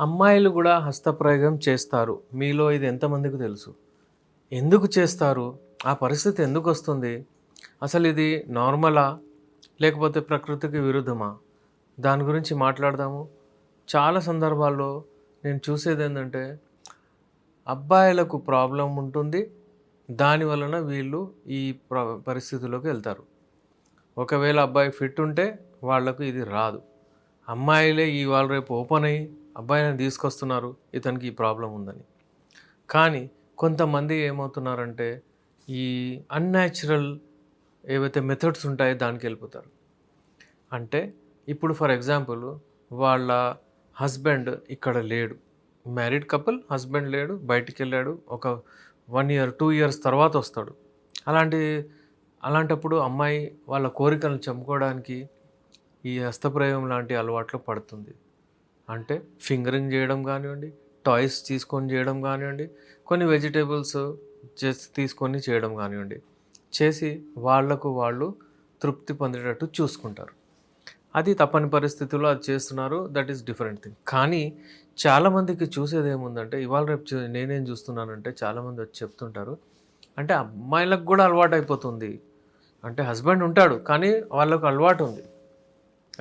అమ్మాయిలు కూడా హస్తప్రయోగం చేస్తారు. మీలో ఇది ఎంతమందికి తెలుసు? ఎందుకు చేస్తారు? ఆ పరిస్థితి ఎందుకు వస్తుంది? అసలు ఇది నార్మలా? లేకపోతే ప్రకృతికి విరుద్ధమా? దాని గురించి మాట్లాడదాము. చాలా సందర్భాల్లో నేను చూసేదేంటంటే, అబ్బాయిలకు ప్రాబ్లమ్ ఉంటుంది. దాని వలన వీళ్ళు ఈ పరిస్థితిలోకి వెళ్తారు. ఒకవేళ అబ్బాయి ఫిట్ ఉంటే వాళ్ళకు ఇది రాదు. అమ్మాయిలే ఇవాళ రేపు ఓపెన్ అయ్యి అబ్బాయిని తీసుకొస్తున్నారు, ఇతనికి ఈ ప్రాబ్లం ఉందని. కానీ కొంతమంది ఏమవుతున్నారంటే ఈ అన్‌న్యాచురల్ ఏవైతే మెథడ్స్ ఉంటాయో దానికి వెళ్ళిపోతారు. అంటే ఇప్పుడు ఫర్ ఎగ్జాంపుల్ వాళ్ళ హస్బెండ్ ఇక్కడ లేడు. మ్యారీడ్ కపుల్, హస్బెండ్ లేడు, బయటికెళ్ళాడు. ఒక 1 ఇయర్, 2 ఇయర్స్ తర్వాత వస్తాడు. అలాంటి అలాంటప్పుడు అమ్మాయి వాళ్ళ కోరికలను చంపుకోవడానికి ఈ హస్తప్రయోగం లాంటి అలవాట్లు పడుతుంది. అంటే ఫింగరింగ్ చేయడం కానివ్వండి, టాయ్స్ తీసుకొని చేయడం కానివ్వండి, కొన్ని వెజిటేబుల్స్ తీసుకొని చేయడం కానివ్వండి, చేసి వాళ్లకు వాళ్ళు తృప్తి పొందేటట్టు చూసుకుంటారు. అది తప్పని పరిస్థితుల్లో అది చేస్తున్నారు. That is different thing. కానీ చాలామందికి చూసేది ఏముందంటే, ఇవాళ రేపు నేనేం చూస్తున్నానంటే, చాలామంది వచ్చి చెప్తుంటారు, అంటే అమ్మాయిలకు కూడా అలవాటు అయిపోతుంది. అంటే హస్బెండ్ ఉంటాడు, కానీ వాళ్ళకు అలవాటు ఉంది.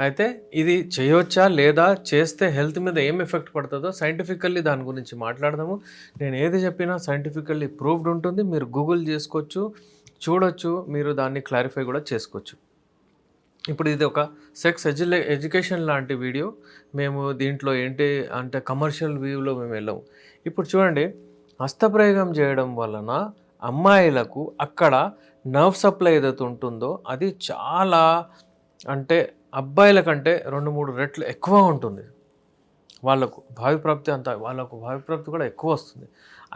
అయితే ఇది చేయవచ్చా లేదా, చేస్తే హెల్త్ మీద ఏం ఎఫెక్ట్ పడుతుందో సైంటిఫికల్లీ దాని గురించి మాట్లాడదాము. నేను ఏది చెప్పినా సైంటిఫికల్లీ ప్రూవ్డ్ ఉంటుంది. మీరు గూగుల్ చేసుకోవచ్చు, చూడొచ్చు, మీరు దాన్ని క్లారిఫై కూడా చేసుకోవచ్చు. ఇప్పుడు ఇది ఒక సెక్స్ ఎడ్యుకేషన్ లాంటి వీడియో. మేము దీంట్లో ఏంటి అంటే కమర్షియల్ వ్యూలో మేము వెళ్ళాము. ఇప్పుడు చూడండి, హస్తప్రయోగం చేయడం వలన అమ్మాయిలకు అక్కడ నర్వ్ సప్లై ఏదైతే ఉంటుందో అది చాలా, అంటే అబ్బాయిల కంటే 2-3 రెట్లు ఎక్కువ ఉంటుంది. వాళ్ళకు భావిప్రాప్తి కూడా ఎక్కువ వస్తుంది.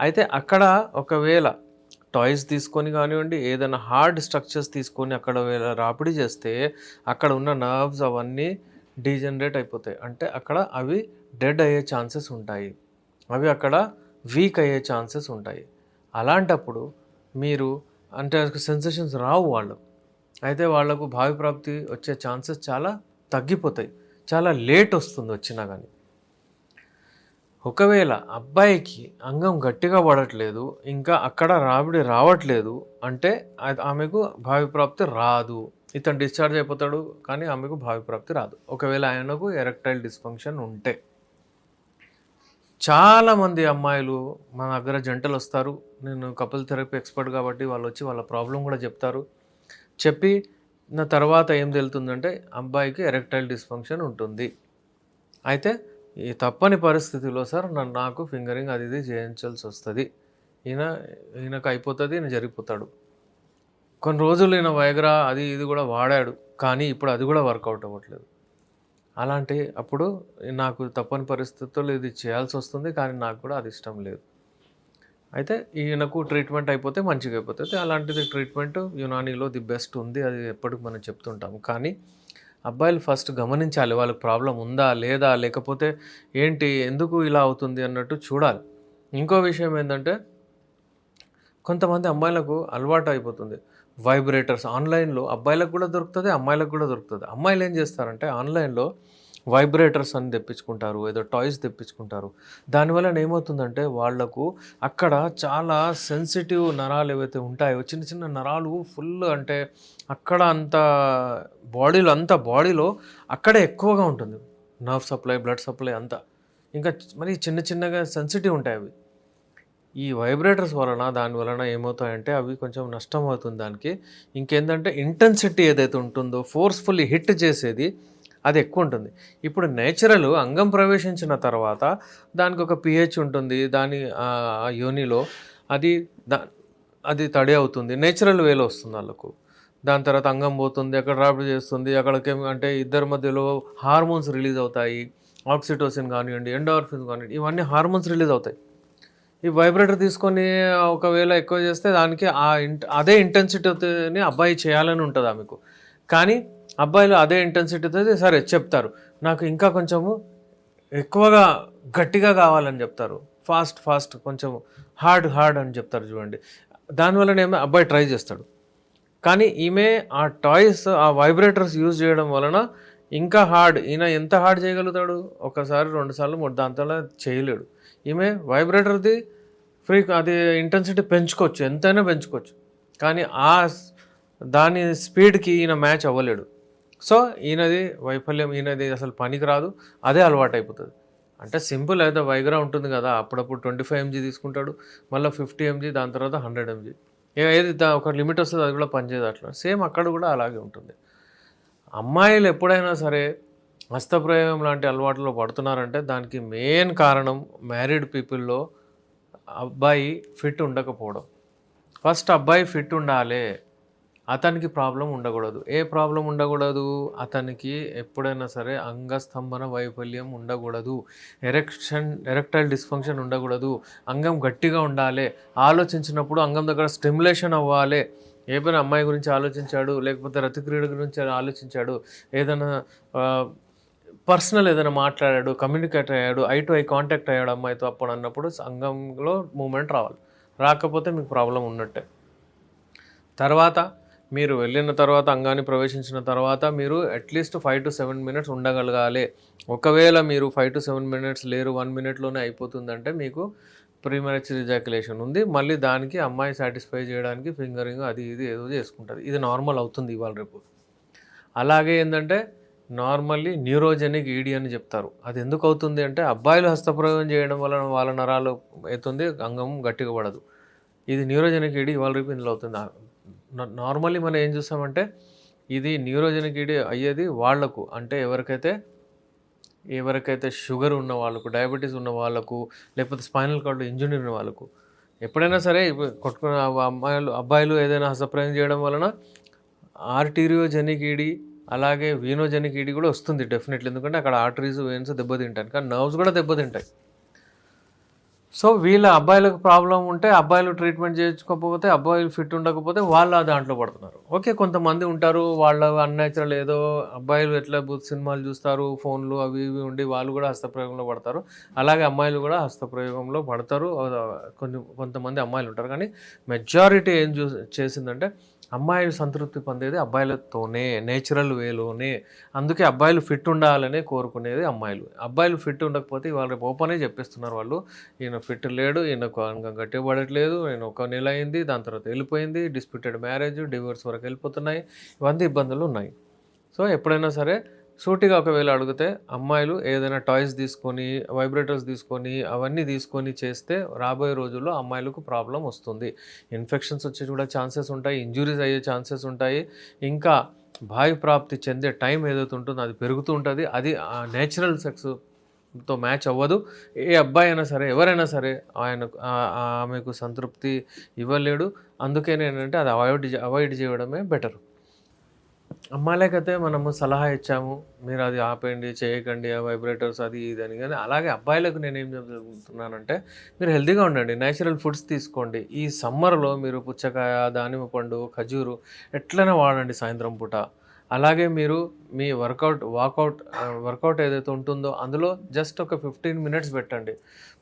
అయితే అక్కడ ఒకవేళ టాయ్స్ తీసుకొని కానివ్వండి, ఏదైనా హార్డ్ స్ట్రక్చర్స్ తీసుకొని అక్కడ రాపిడి చేస్తే అక్కడ ఉన్న నర్వ్స్ అవన్నీ డీజనరేట్ అయిపోతాయి. అంటే అక్కడ అవి డెడ్ అయ్యే ఛాన్సెస్ ఉంటాయి. అవి అక్కడ వీక్ అయ్యే ఛాన్సెస్ ఉంటాయి. అలాంటప్పుడు మీరు అంటే సెన్సేషన్స్ రావు వాళ్ళు. అయితే వాళ్లకు భావిప్రాప్తి వచ్చే ఛాన్సెస్ చాలా తగ్గిపోతాయి. చాలా లేట్ వస్తుంది వచ్చినా కానీ. ఒకవేళ అబ్బాయికి అంగం గట్టిగా పడట్లేదు, ఇంకా అక్కడ రాబడి రావట్లేదు అంటే ఆమెకు భావిప్రాప్తి రాదు. ఇతను డిశ్చార్జ్ అయిపోతాడు, కానీ ఆమెకు భావిప్రాప్తి రాదు. ఒకవేళ ఆయనకు ఎరెక్టైల్ డిస్ఫంక్షన్ ఉంటే. చాలామంది అమ్మాయిలు మన దగ్గర జంటలు వస్తారు. నేను కపుల్ థెరపీ ఎక్స్పర్ట్ కాబట్టి వాళ్ళు వచ్చి వాళ్ళ ప్రాబ్లం కూడా చెప్తారు. చెప్పి నా తర్వాత ఏం తెలుతుందంటే అబ్బాయికి ఎరెక్టైల్ డిస్ఫంక్షన్ ఉంటుంది. అయితే ఈ తప్పని పరిస్థితిలో సార్ నాకు ఫింగరింగ్ అది ఇది చేయించాల్సి వస్తుంది. ఈయనకు అయిపోతుంది, ఈయన జరిగిపోతాడు. కొన్ని రోజులు ఈయన వైగ్రా అది ఇది కూడా వాడాడు, కానీ ఇప్పుడు అది కూడా వర్కౌట్ అవ్వట్లేదు. అలాంటి అప్పుడు నాకు తప్పని పరిస్థితుల్లో ఇది చేయాల్సి వస్తుంది, కానీ నాకు కూడా అది ఇష్టం లేదు. అయితే ఈయనకు ట్రీట్మెంట్ అయిపోతే మంచిగా అయిపోతుంది. అలాంటిది ట్రీట్మెంట్ యునానీలో ది బెస్ట్ ఉంది, అది ఎప్పటికి మనం చెప్తుంటాము. కానీ అబ్బాయిలు ఫస్ట్ గమనించాలి, వాళ్ళకి ప్రాబ్లం ఉందా లేదా, లేకపోతే ఏంటి, ఎందుకు ఇలా అవుతుంది అన్నట్టు చూడాలి. ఇంకో విషయం ఏంటంటే, కొంతమంది అమ్మాయిలకు అలవాటు అయిపోతుంది వైబ్రేటర్స్. ఆన్లైన్లో అబ్బాయిలకు కూడా దొరుకుతుంది, అమ్మాయిలకు కూడా దొరుకుతుంది. అమ్మాయిలు ఏం చేస్తారంటే ఆన్లైన్లో వైబ్రేటర్స్ అని తెప్పించుకుంటారు, ఏదో టాయ్స్ తెప్పించుకుంటారు. దానివల్ల ఏమవుతుందంటే వాళ్లకు అక్కడ చాలా సెన్సిటివ్ నరాలు ఏవైతే ఉంటాయో, చిన్న చిన్న నరాలు ఫుల్, అంటే అక్కడ అంత బాడీలో అక్కడే ఎక్కువగా ఉంటుంది నర్వ్ సప్లై, బ్లడ్ సప్లై అంతా. ఇంకా మరి చిన్న చిన్నగా సెన్సిటివ్ ఉంటాయి అవి. ఈ వైబ్రేటర్స్ వలన దాని వలన ఏమవుతాయంటే అవి కొంచెం నష్టం అవుతుంది దానికి. ఇంకేంటంటే ఇంటెన్సిటీ ఏదైతే ఉంటుందో, ఫోర్స్ఫుల్లీ హిట్ చేసేది అది ఎక్కువ ఉంటుంది. ఇప్పుడు నేచురల్ అంగం ప్రవేశించిన తర్వాత దానికి ఒక pH ఉంటుంది, దాని యోనిలో అది తడి అవుతుంది, నేచురల్ వేలో వస్తుంది వాళ్ళకు. దాని తర్వాత అంగం పోతుంది, అక్కడ రాపిడి చేస్తుంది, అక్కడికి అంటే ఇద్దరి మధ్యలో హార్మోన్స్ రిలీజ్ అవుతాయి. ఆక్సిటోసిన్ కానివ్వండి, ఎండార్ఫిన్స్ కానివ్వండి, ఇవన్నీ హార్మోన్స్ రిలీజ్ అవుతాయి. ఈ వైబ్రేటర్ తీసుకొని ఒకవేళ ఎక్కువ చేస్తే దానికి అదే ఇంటెన్సిటీని అబ్బాయి చేయాలని ఉంటుంది ఆమెకు. కానీ అబ్బాయిలు అదే ఇంటెన్సిటీతో సరే చెప్తారు, నాకు ఇంకా కొంచెము ఎక్కువగా గట్టిగా కావాలని చెప్తారు, ఫాస్ట్ కొంచెం హార్డ్ అని చెప్తారు చూడండి. దానివల్లనేమో అబ్బాయి ట్రై చేస్తాడు. కానీ ఈమె ఆ టాయ్స్, ఆ వైబ్రేటర్స్ యూజ్ చేయడం వలన ఇంకా హార్డ్, ఈయన ఎంత హార్డ్ చేయగలుగుతాడు? ఒకసారి 2 సార్లు 3 దాని తర్వాత చేయలేడు. ఈమె వైబ్రేటర్‌ది అది ఇంటెన్సిటీ పెంచుకోవచ్చు, ఎంతైనా పెంచుకోవచ్చు. కానీ దాని స్పీడ్‌కి ఈయన మ్యాచ్ అవ్వలేడు. సో, ఈయనది వైఫల్యం, ఈయనది అసలు పనికి రాదు. అదే అలవాటయిపోతది. అంటే సింపుల్ అయితే వైగ్రా ఉంటుంది కదా! అప్పుడప్పుడు 25 ఎంజీ తీసుకుంటాడు. మళ్ళా 50 ఎంజీ, దాని తర్వాత 100 ఎంజీ. ఇక ఏది ఒక లిమిట్ వస్తది, అది కూడా పనిచేయదు అట్లా. సేమ్ అక్కడ కూడా అలాగే ఉంటుంది. అమ్మాయిలు ఎప్పుడైనా సరే హస్తప్రయోగం లాంటి అలవాటులో పడుతున్నారంటే దానికి మెయిన్ కారణం మ్యారీడ్ పీపుల్‌లో అబ్బాయి ఫిట్ ఉండకపోవడం. ఫస్ట్ అబ్బాయి ఫిట్ ఉండాలే. అతనికి ప్రాబ్లమ్ ఉండకూడదు. ఏ ప్రాబ్లమ్ ఉండకూడదు? అతనికి ఎప్పుడైనా సరే అంగస్తంభన వైఫల్యం ఉండకూడదు. ఎరెక్టైల్ డిస్‌ఫంక్షన్ ఉండకూడదు. అంగం గట్టిగా ఉండాలే. ఆలోచించినప్పుడు అంగం దగ్గర స్టిమ్యులేషన్ అవ్వాలే. ఏమైనా అమ్మాయి గురించి ఆలోచించాడు, లేకపోతే రతిక్రీడ గురించి ఆలోచించాడు, ఏదైనా పర్సనల్ ఏదైనా మాట్లాడాడు, కమ్యూనికేట్ అయ్యాడు, ఐ టు ఐ కాంటాక్ట్ అయ్యాడు అమ్మాయితో అప్పుడు అన్నప్పుడు అంగంలో మూవ్‌మెంట్ రావాలి. రాకపోతే మీకు ప్రాబ్లమ్ ఉన్నట్టే. తర్వాత మీరు వెళ్ళిన తర్వాత, అంగాన్ని ప్రవేశించిన తర్వాత మీరు అట్లీస్ట్ 5-7 మినిట్స్ ఉండగలగాలి. ఒకవేళ మీరు 5-7 మినిట్స్ లేరు, 1 మినిట్‌లోనే అయిపోతుందంటే మీకు ప్రీమెచ్యూర్ ఎజాక్యులేషన్ ఉంది. మళ్ళీ దానికి అమ్మాయి సాటిస్ఫై చేయడానికి ఫింగరింగ్ అది ఇది ఏదో చేసుకుంటది. ఇది నార్మల్ అవుతుంది ఇవాళ రేపు. అలాగే ఏందంటే నార్మల్లీ న్యూరోజెనిక్ ఈడీ అని చెప్తారు. అది ఎందుకు అవుతుంది అంటే అబ్బాయిలు హస్తప్రయోగం చేయడం వలన వాళ్ళ నరాలు అవుతుంది, అంగం గట్టిగా పడదు. ఇది న్యూరోజెనిక్ ఈడీ ఇవాళ రేపు ఇందులో అవుతుంది. నార్మల్లీ మనం ఏం చూస్తామంటే ఇది న్యూరోజెనిక్ ఈడీ అయ్యేది వాళ్లకు, అంటే ఎవరికైతే షుగర్ ఉన్న వాళ్ళకు, డయాబెటీస్ ఉన్న వాళ్ళకు, లేకపోతే స్పైనల్ కార్డ్ ఇంజరీ ఉన్న వాళ్ళకు. ఎప్పుడైనా సరే కొట్టుకున్న అబ్బాయిలు ఏదైనా హస్తప్రయోగం చేయడం వలన ఆర్టీరియోజెనిక్ ఈడీ అలాగే వీనోజెనిక్ ఈడీ కూడా వస్తుంది డెఫినెట్లీ. ఎందుకంటే అక్కడ ఆర్టరీస్, వెయిన్స్ దెబ్బతింటాయి, కానీ నర్వ్స్ కూడా దెబ్బతింటాయి. సో వీళ్ళ అబ్బాయిలకు ప్రాబ్లం ఉంటే అబ్బాయిలు ట్రీట్మెంట్ చేయించుకోకపోతే, అబ్బాయిలు ఫిట్ ఉండకపోతే వాళ్ళు దాంట్లో పడుతున్నారు. ఓకే, కొంతమంది ఉంటారు వాళ్ళ అన్‌న్యాచురల్ ఏదో అబ్బాయిలు ఎట్లా సినిమాలు చూస్తారు, ఫోన్లు అవి ఇవి ఉండి వాళ్ళు కూడా హస్తప్రయోగంలో పడతారు. అలాగే అమ్మాయిలు కూడా హస్తప్రయోగంలో పడతారు. కొంతమంది అమ్మాయిలు ఉంటారు. కానీ మెజారిటీ ఏం చేసిందంటే అమ్మాయిలు సంతృప్తి పొందేది అబ్బాయిలతోనే, నేచురల్ వేలోనే. అందుకే అబ్బాయిలు ఫిట్ ఉండాలనే కోరుకునేది అమ్మాయిలు. అబ్బాయిలు ఫిట్ ఉండకపోతే ఇవాళ రేపు ఓపెనే చెప్పేస్తున్నారు వాళ్ళు, ఈయన ఫిట్ లేడు, ఈయనకు అంగం గట్టిగా పడట్లేదు, ఈయన 1 నెల అయింది, దాని తర్వాత వెళ్ళిపోయింది, డిస్ప్యూటెడ్ మ్యారేజ్, డివోర్స్ వరకు వెళ్ళిపోతున్నాయి, ఇవన్నీ ఇబ్బందులు ఉన్నాయి. సో ఎప్పుడైనా సరే సూటిగా ఒకవేళ అడిగితే అమ్మాయిలు ఏదైనా టాయ్స్ తీసుకొని, వైబ్రేటర్స్ తీసుకొని, అవన్నీ తీసుకొని చేస్తే రాబోయే రోజుల్లో అమ్మాయిలకు ప్రాబ్లం వస్తుంది. ఇన్ఫెక్షన్స్ వచ్చే కూడా ఛాన్సెస్ ఉంటాయి, ఇంజ్యూరీస్ అయ్యే ఛాన్సెస్ ఉంటాయి. ఇంకా భావి ప్రాప్తి చెందే టైం ఏదైతే ఉంటుందో అది పెరుగుతూ ఉంటుంది. అది నేచురల్ సెక్స్తో మ్యాచ్ అవ్వదు. ఏ అబ్బాయి అయినా సరే, ఎవరైనా సరే ఆమెకు సంతృప్తి ఇవ్వలేడు. అందుకే ఏంటంటే అది అవాయిడ్ చేయడమే బెటర్. అమ్మాయిలకైతే మనము సలహా ఇచ్చాము, మీరు అది ఆపేయండి, చేయకండి ఆ వైబ్రేటర్స్ అది ఇది అని. కానీ అలాగే అబ్బాయిలకు నేనేం చెప్తున్నానంటే మీరు హెల్తీగా ఉండండి, నేచురల్ ఫుడ్స్ తీసుకోండి. ఈ సమ్మర్లో మీరు పుచ్చకాయ, దానిమ్మ పండు, ఖజూరు ఎట్లైనా వాడండి సాయంత్రం పూట. అలాగే మీరు మీ వర్కౌట్ ఏదైతే ఉంటుందో అందులో జస్ట్ ఒక 15 మినిట్స్ పెట్టండి.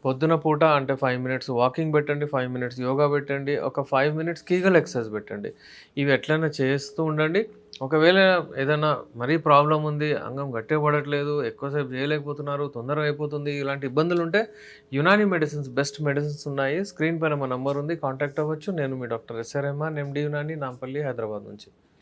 పొద్దున పూట అంటే 5 మినిట్స్ వాకింగ్ పెట్టండి, 5 మినిట్స్ యోగా పెట్టండి, ఒక 5 మినిట్స్ కీగల్ ఎక్సర్సైజ్ పెట్టండి. ఇవి ఎట్లయినా చేస్తూ ఉండండి. ఒకవేళ ఏదైనా మరీ ప్రాబ్లం ఉంది, అంగం గట్టిగా పడట్లేదు, ఎక్కువసేపు చేయలేకపోతున్నారు, తొందరగా అయిపోతుంది, ఇలాంటి ఇబ్బందులు ఉంటే యునాని మెడిసిన్స్ బెస్ట్ మెడిసిన్స్ ఉన్నాయి. స్క్రీన్ పైన మా నంబర్ ఉంది, కాంటాక్ట్ అవ్వచ్చు. నేను మీ డాక్టర్ ఎస్ఆర్ రెహమాన్, ఎండి యునాని, నాంపల్లి, హైదరాబాద్ నుంచి.